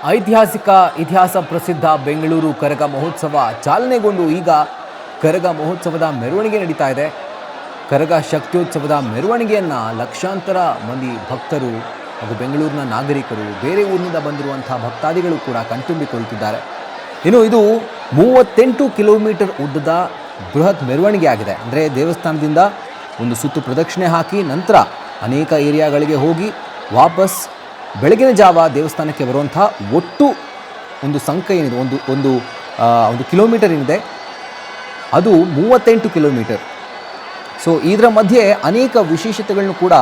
ಐತಿಹಾಸಿಕ ಇತಿಹಾಸ ಪ್ರಸಿದ್ಧ ಬೆಂಗಳೂರು ಕರಗ ಮಹೋತ್ಸವ ಚಾಲನೆಗೊಂಡು ಈಗ ಕರಗ ಮಹೋತ್ಸವದ ಮೆರವಣಿಗೆ ನಡೀತಾ ಇದೆ. ಕರಗ ಶಕ್ತ್ಯೋತ್ಸವದ ಮೆರವಣಿಗೆಯನ್ನು ಲಕ್ಷಾಂತರ ಮಂದಿ ಭಕ್ತರು ಹಾಗೂ ಬೆಂಗಳೂರಿನ ನಾಗರಿಕರು, ಬೇರೆ ಊರಿನಿಂದ ಬಂದಿರುವಂಥ ಭಕ್ತಾದಿಗಳು ಕೂಡ ಕಣ್ತುಂಬಿಕೊಳ್ಳುತ್ತಿದ್ದಾರೆ. ಇನ್ನು ಇದು 38 ಕಿಲೋಮೀಟರ್ ಉದ್ದದ ಬೃಹತ್ ಮೆರವಣಿಗೆ ಆಗಿದೆ. ಅಂದರೆ ದೇವಸ್ಥಾನದಿಂದ ಒಂದು ಸುತ್ತು ಪ್ರದಕ್ಷಿಣೆ ಹಾಕಿ ನಂತರ ಅನೇಕ ಏರಿಯಾಗಳಿಗೆ ಹೋಗಿ ವಾಪಸ್ ಬೆಳಗಿನ ಜಾವ ದೇವಸ್ಥಾನಕ್ಕೆ ಬರುವಂಥ ಒಟ್ಟು ಒಂದು ಸಂಖ್ಯೆ ಏನಿದೆ, ಒಂದು ಕಿಲೋಮೀಟರ್ ಏನಿದೆ ಅದು 38 ಕಿಲೋಮೀಟರ್. ಸೊ ಇದರ ಮಧ್ಯೆ ಅನೇಕ ವಿಶೇಷತೆಗಳನ್ನು ಕೂಡ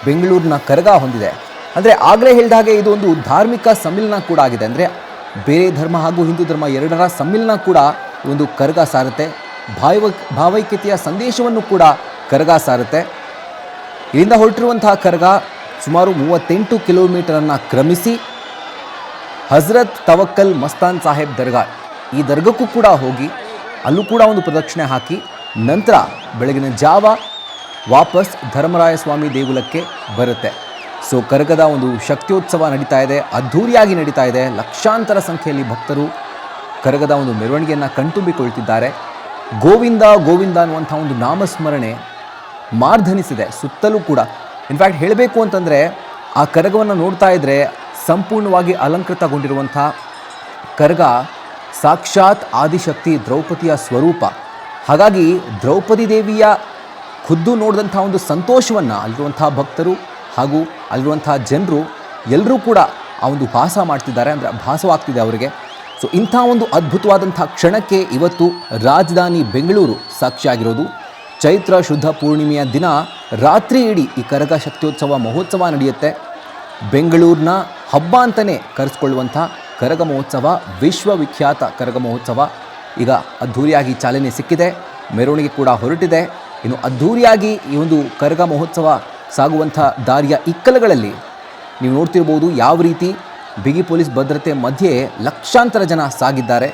ಬೆಂಗಳೂರಿನ ಕರಗ ಹೊಂದಿದೆ. ಅಂದರೆ ಆಗಲೇ ಹೇಳಿದ ಹಾಗೆ ಇದು ಒಂದು ಧಾರ್ಮಿಕ ಸಮ್ಮಿಲನ ಕೂಡ ಆಗಿದೆ. ಅಂದರೆ ಬೇರೆ ಧರ್ಮ ಹಾಗೂ ಹಿಂದೂ ಧರ್ಮ ಎರಡರ ಸಮ್ಮಿಲನ ಕೂಡ ಒಂದು ಕರಗ ಸಾರುತ್ತೆ. ಭಾವೈಕ್ಯತೆಯ ಸಂದೇಶವನ್ನು ಕೂಡ ಕರಗ ಸಾರುತ್ತೆ. ಇಲ್ಲಿಂದ ಹೊರಟಿರುವಂತಹ ಕರಗ ಸುಮಾರು 38 ಕಿಲೋಮೀಟರನ್ನು ಕ್ರಮಿಸಿ ಹಜರತ್ ತವಕ್ಕಲ್ ಮಸ್ತಾನ್ ಸಾಹೇಬ್ ದರ್ಗಾ, ಈ ದರ್ಗಕ್ಕೂ ಕೂಡ ಹೋಗಿ ಅಲ್ಲೂ ಕೂಡ ಒಂದು ಪ್ರದಕ್ಷಿಣೆ ಹಾಕಿ ನಂತರ ಬೆಳಗಿನ ಜಾವ ವಾಪಸ್ ಧರ್ಮರಾಯ ಸ್ವಾಮಿ ದೇಗುಲಕ್ಕೆ ಬರುತ್ತೆ. ಸೊ ಕರಗದ ಒಂದು ಶಕ್ತ್ಯೋತ್ಸವ ನಡೀತಾ ಇದೆ, ಅದ್ಧೂರಿಯಾಗಿ ನಡೀತಾ ಇದೆ. ಲಕ್ಷಾಂತರ ಸಂಖ್ಯೆಯಲ್ಲಿ ಭಕ್ತರು ಕರಗದ ಒಂದು ಮೆರವಣಿಗೆಯನ್ನು ಕಣ್ತುಂಬಿಕೊಳ್ತಿದ್ದಾರೆ. ಗೋವಿಂದ ಗೋವಿಂದ ಅನ್ನುವಂಥ ಒಂದು ನಾಮಸ್ಮರಣೆ ಮಾರ್ಧನಿಸಿದೆ ಸುತ್ತಲೂ ಕೂಡ. ಇನ್ಫ್ಯಾಕ್ಟ್ ಹೇಳಬೇಕು ಅಂತಂದರೆ ಆ ಕರಗವನ್ನು ನೋಡ್ತಾ ಇದ್ದರೆ ಸಂಪೂರ್ಣವಾಗಿ ಅಲಂಕೃತಗೊಂಡಿರುವಂಥ ಕರಗ ಸಾಕ್ಷಾತ್ ಆದಿಶಕ್ತಿ ದ್ರೌಪದಿಯ ಸ್ವರೂಪ. ಹಾಗಾಗಿ ದ್ರೌಪದಿ ದೇವಿಯ ಖುದ್ದು ನೋಡಿದಂಥ ಒಂದು ಸಂತೋಷವನ್ನು ಅಲ್ಲಿರುವಂಥ ಭಕ್ತರು ಹಾಗೂ ಅಲ್ಲಿರುವಂಥ ಜನರು ಎಲ್ಲರೂ ಕೂಡ ಆ ಒಂದು ಭಾಸ ಮಾಡ್ತಿದ್ದಾರೆ, ಅಂದರೆ ಭಾಸವಾಗ್ತಿದೆ ಅವರಿಗೆ. ಸೊ ಇಂಥ ಒಂದು ಅದ್ಭುತವಾದಂಥ ಕ್ಷಣಕ್ಕೆ ಇವತ್ತು ರಾಜಧಾನಿ ಬೆಂಗಳೂರು ಸಾಕ್ಷಿಯಾಗಿರೋದು. ಚೈತ್ರ ಶುದ್ಧ ಪೂರ್ಣಿಮೆಯ ದಿನ ರಾತ್ರಿ ಇಡೀ ಈ ಕರಗ ಶಕ್ತ್ಯೋತ್ಸವ ಮಹೋತ್ಸವ ನಡೆಯುತ್ತೆ. ಬೆಂಗಳೂರಿನ ಹಬ್ಬ ಅಂತಲೇ ಕರೆಸ್ಕೊಳ್ಳುವಂಥ ಕರಗ ಮಹೋತ್ಸವ, ವಿಶ್ವವಿಖ್ಯಾತ ಕರಗ ಮಹೋತ್ಸವ ಈಗ ಅದ್ಧೂರಿಯಾಗಿ ಚಾಲನೆ ಸಿಕ್ಕಿದೆ. ಮೆರವಣಿಗೆ ಕೂಡ ಹೊರಟಿದೆ. ಇನ್ನು ಅದ್ಧೂರಿಯಾಗಿ ಈ ಒಂದು ಕರಗ ಮಹೋತ್ಸವ ಸಾಗುವಂಥ ದಾರಿಯ ಇಕ್ಕಲಗಳಲ್ಲಿ ನೀವು ನೋಡ್ತಿರ್ಬೋದು ಯಾವ ರೀತಿ ಬಿಗಿ ಪೊಲೀಸ್ ಭದ್ರತೆ ಮಧ್ಯೆ ಲಕ್ಷಾಂತರ ಜನ ಸಾಗಿದ್ದಾರೆ,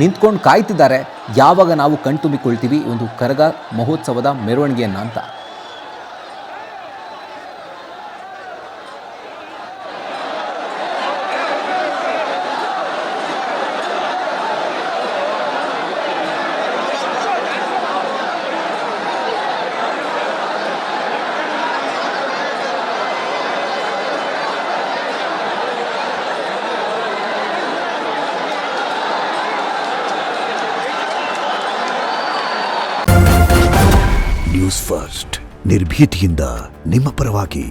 ನಿಂತ್ಕೊಂಡು ಕಾಯ್ತಿದ್ದಾರೆ ಯಾವಾಗ ನಾವು ಕಣ್ತುಂಬಿಕೊಳ್ತೀವಿ ಒಂದು ಕರಗ ಮಹೋತ್ಸವದ ಮೆರವಣಿಗೆಯನ್ನು ಅಂತ. ನ್ಯೂಸ್ ಫಸ್ಟ್, ನಿರ್ಭೀತಿಯಿಂದ ನಿಮ್ಮ ಪರವಾಗಿ.